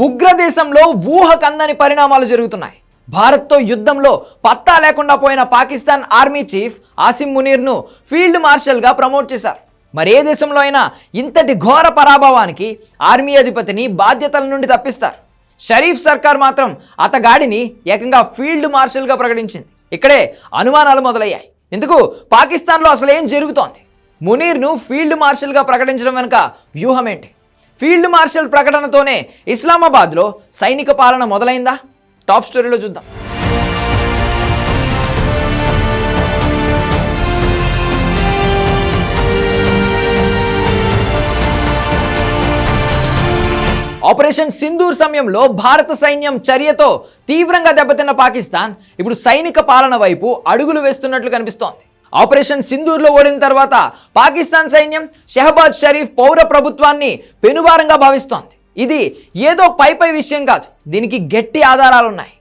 ఉగ్రదేశంలో ఊహకందని పరిణామాలు జరుగుతున్నాయి. భారత్తో యుద్ధంలో పత్తా లేకుండా పోయిన పాకిస్తాన్ ఆర్మీ చీఫ్ ఆసిమ్ మునీర్ను ఫీల్డ్ మార్షల్గా ప్రమోట్ చేశారు. మరే దేశంలో అయినా ఇంతటి ఘోర పరాభవానికి ఆర్మీ అధిపతిని బాధ్యతల నుండి తప్పిస్తారు. షరీఫ్ సర్కార్ మాత్రం అతగాడిని ఏకంగా ఫీల్డ్ మార్షల్గా ప్రకటించింది. ఇక్కడే అనుమానాలు మొదలయ్యాయి. ఎందుకు పాకిస్తాన్లో అసలు ఏం జరుగుతోంది? మునీర్ను ఫీల్డ్ మార్షల్గా ప్రకటించడం వెనుక వ్యూహం ఏంటి? ఫీల్డ్ మార్షల్ ప్రకటనతోనే ఇస్లామాబాద్లో సైనిక పాలన మొదలైందా? టాప్ స్టోరీలో చూద్దాం. ఆపరేషన్ సింధూర్ సమయంలో భారత సైన్యం చర్యతో తీవ్రంగా దెబ్బతిన్న పాకిస్తాన్ ఇప్పుడు సైనిక పాలన వైపు అడుగులు వేస్తున్నట్లు కనిపిస్తోంది. ఆపరేషన్ సింధూర్లో ఓడిన తర్వాత పాకిస్తాన్ సైన్యం షహబాజ్ షరీఫ్ పౌర ప్రభుత్వాన్ని పెనుభారంగా భావిస్తోంది. ఇది ఏదో పై విషయం కాదు, దీనికి గట్టి ఆధారాలున్నాయి.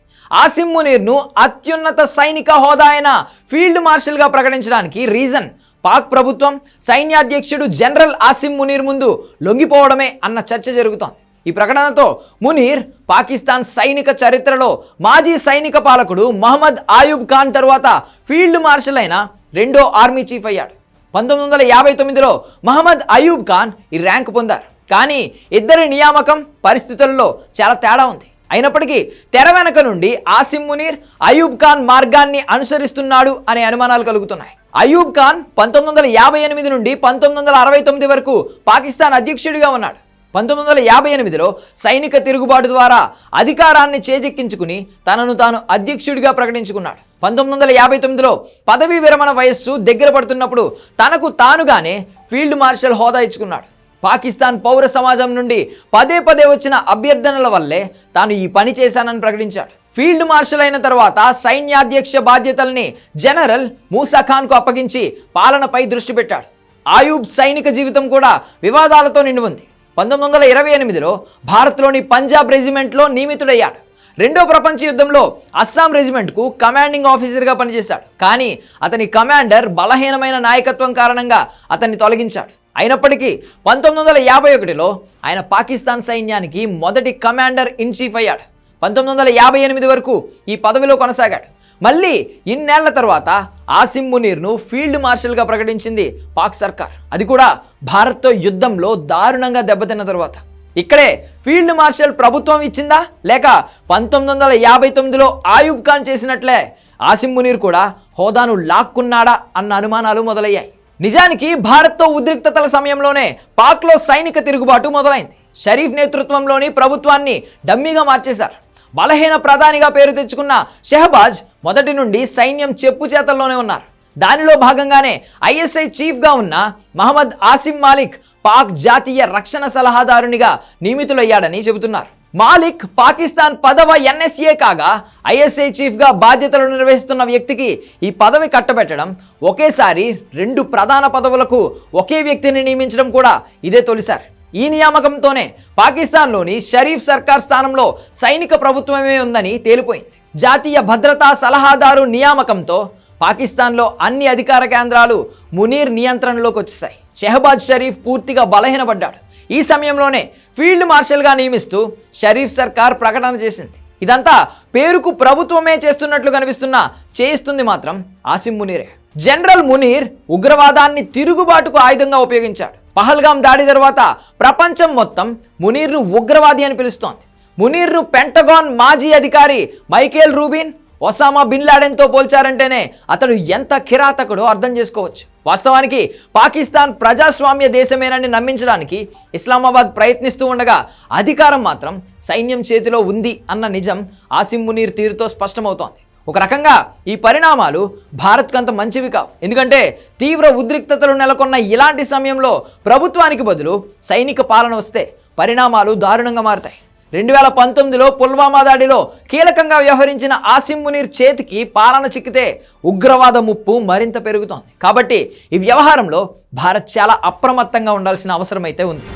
ఆసిమ్ మునీర్ను అత్యున్నత సైనిక హోదా అయిన ఫీల్డ్ మార్షల్గా ప్రకటించడానికి రీజన్ పాక్ ప్రభుత్వం సైన్యాధ్యక్షుడు జనరల్ ఆసిమ్ మునీర్ ముందు లొంగిపోవడమే అన్న చర్చ జరుగుతోంది. ఈ ప్రకటనతో మునీర్ పాకిస్తాన్ సైనిక చరిత్రలో మాజీ సైనిక పాలకుడు మహమ్మద్ ఆయూబ్ ఖాన్ తరువాత ఫీల్డ్ మార్షల్ అయిన రెండో ఆర్మీ చీఫ్ అయ్యాడు. 1959లో మహమ్మద్ అయూబ్ ఖాన్ ఈ ర్యాంక్ పొందారు. కానీ ఇద్దరి నియామకం పరిస్థితుల్లో చాలా తేడా ఉంది. అయినప్పటికీ తెర వెనక నుండి ఆసిమ్ మునీర్ అయూబ్ ఖాన్ మార్గాన్ని అనుసరిస్తున్నాడు అనే అనుమానాలు కలుగుతున్నాయి. అయూబ్ ఖాన్ 1958 నుండి 1969 వరకు పాకిస్తాన్ అధ్యక్షుడిగా ఉన్నాడు. 1958లో సైనిక తిరుగుబాటు ద్వారా అధికారాన్ని చేజిక్కించుకుని తనను తాను అధ్యక్షుడిగా ప్రకటించుకున్నాడు. 1959లో పదవీ విరమణ వయస్సు దగ్గర పడుతున్నప్పుడు తనకు తానుగానే ఫీల్డ్ మార్షల్ హోదా ఇచ్చుకున్నాడు. పాకిస్తాన్ పౌర సమాజం నుండి పదే వచ్చిన అభ్యర్థనల వల్లే తాను ఈ పని చేశానని ప్రకటించాడు. ఫీల్డ్ మార్షల్ అయిన తర్వాత సైన్యాధ్యక్ష బాధ్యతల్ని జనరల్ మూసా ఖాన్కు అప్పగించి పాలనపై దృష్టి పెట్టాడు. ఆయూబ్ సైనిక జీవితం కూడా వివాదాలతో నిండి ఉంది. 1928లో భారత్లోని పంజాబ్ రెజిమెంట్లో నియమితుడయ్యాడు. రెండో ప్రపంచ యుద్ధంలో అస్సాం రెజిమెంట్కు కమాండింగ్ ఆఫీసర్గా పనిచేశాడు. కానీ అతని కమాండర్ బలహీనమైన నాయకత్వం కారణంగా అతన్ని తొలగించాడు. అయినప్పటికీ 1951లో ఆయన పాకిస్తాన్ సైన్యానికి మొదటి కమాండర్ ఇన్ చీఫ్ అయ్యాడు. 1958 వరకు ఈ పదవిలో కొనసాగాడు. మళ్ళీ ఇన్నేళ్ల తర్వాత ఆసిమ్ మునీర్ను ఫీల్డ్ మార్షల్గా ప్రకటించింది పాక్ సర్కార్. అది కూడా భారత్తో యుద్ధంలో దారుణంగా దెబ్బతిన్న తర్వాత. ఇక్కడే ఫీల్డ్ మార్షల్ ప్రభుత్వం ఇచ్చిందా, లేక 1959లో ఆయూబ్ ఖాన్ చేసినట్లే ఆసిమ్ మునీర్ కూడా హోదాను లాక్కున్నాడా అన్న అనుమానాలు మొదలయ్యాయి. నిజానికి భారత్తో ఉద్రిక్తతల సమయంలోనే పాక్లో సైనిక తిరుగుబాటు మొదలైంది. షరీఫ్ నేతృత్వంలోని ప్రభుత్వాన్ని డమ్మీగా మార్చేశారు. బలహీన ప్రధానిగా పేరు తెచ్చుకున్న షహబాజ్ మొదటి నుండి సైన్యం చెప్పు చేతల్లోనే ఉన్నారు. దానిలో భాగంగానే ఐఎస్ఐ చీఫ్గా ఉన్న మహమ్మద్ ఆసిమ్ మాలిక్ పాక్ జాతీయ రక్షణ సలహాదారునిగా నియమితులయ్యాడని చెబుతున్నారు. మాలిక్ పాకిస్తాన్ 10వ NSA కాగా ఐఎస్ఐ చీఫ్గా బాధ్యతలు నిర్వహిస్తున్న వ్యక్తికి ఈ పదవి కట్టబెట్టడం, ఒకేసారి 2 ప్రధాన పదవులకు ఒకే వ్యక్తిని నియమించడం కూడా ఇదే తొలిసారి. ఈ నియామకంతోనే పాకిస్తాన్లోని షరీఫ్ సర్కార్ స్థానంలో సైనిక ప్రభుత్వమే ఉందని తేలిపోయింది. జాతీయ భద్రతా సలహాదారు నియామకంతో పాకిస్తాన్లో అన్ని అధికార కేంద్రాలు మునీర్ నియంత్రణలోకి వచ్చేశాయి. షహబాజ్ షరీఫ్ పూర్తిగా బలహీనపడ్డాడు. ఈ సమయంలోనే ఫీల్డ్ మార్షల్గా నియమిస్తూ షరీఫ్ సర్కార్ ప్రకటన చేసింది. ఇదంతా పేరుకు ప్రభుత్వమే చేస్తున్నట్లు కనిపిస్తున్నా చేయిస్తుంది మాత్రం ఆసిమ్ మునీరే. జనరల్ మునీర్ ఉగ్రవాదాన్ని తిరుగుబాటుకు ఆయుధంగా ఉపయోగించాడు. పహల్గాం దాడి తర్వాత ప్రపంచం మొత్తం మునీర్ను ఉగ్రవాది అని పిలుస్తోంది. మునీర్ను పెంటగాన్ మాజీ అధికారి మైకేల్ రూబిన్, ఒసామా బిన్ లాడెన్తో పోల్చారంటేనే అతడు ఎంత కిరాతకుడో అర్థం చేసుకోవచ్చు. వాస్తవానికి పాకిస్తాన్ ప్రజాస్వామ్య దేశమేనని నమ్మించడానికి ఇస్లామాబాద్ ప్రయత్నిస్తూ ఉండగా అధికారం మాత్రం సైన్యం చేతిలో ఉంది అన్న నిజం ఆసిమ్ మునీర్ తీరుతో స్పష్టమవుతోంది. ఒక రకంగా ఈ పరిణామాలు భారత్కంత మంచివి కావు. ఎందుకంటే తీవ్ర ఉద్రిక్తతలు నెలకొన్న ఇలాంటి సమయంలో ప్రభుత్వానికి బదులు సైనిక పాలన వస్తే పరిణామాలు దారుణంగా మారుతాయి. 2019లో పుల్వామా దాడిలో కీలకంగా వ్యవహరించిన ఆసిమ్ మునీర్ చేతికి పాలన చిక్కితే ఉగ్రవాద ముప్పు మరింత పెరుగుతోంది. కాబట్టి ఈ వ్యవహారంలో భారత్ చాలా అప్రమత్తంగా ఉండాల్సిన అవసరం అయితే ఉంది.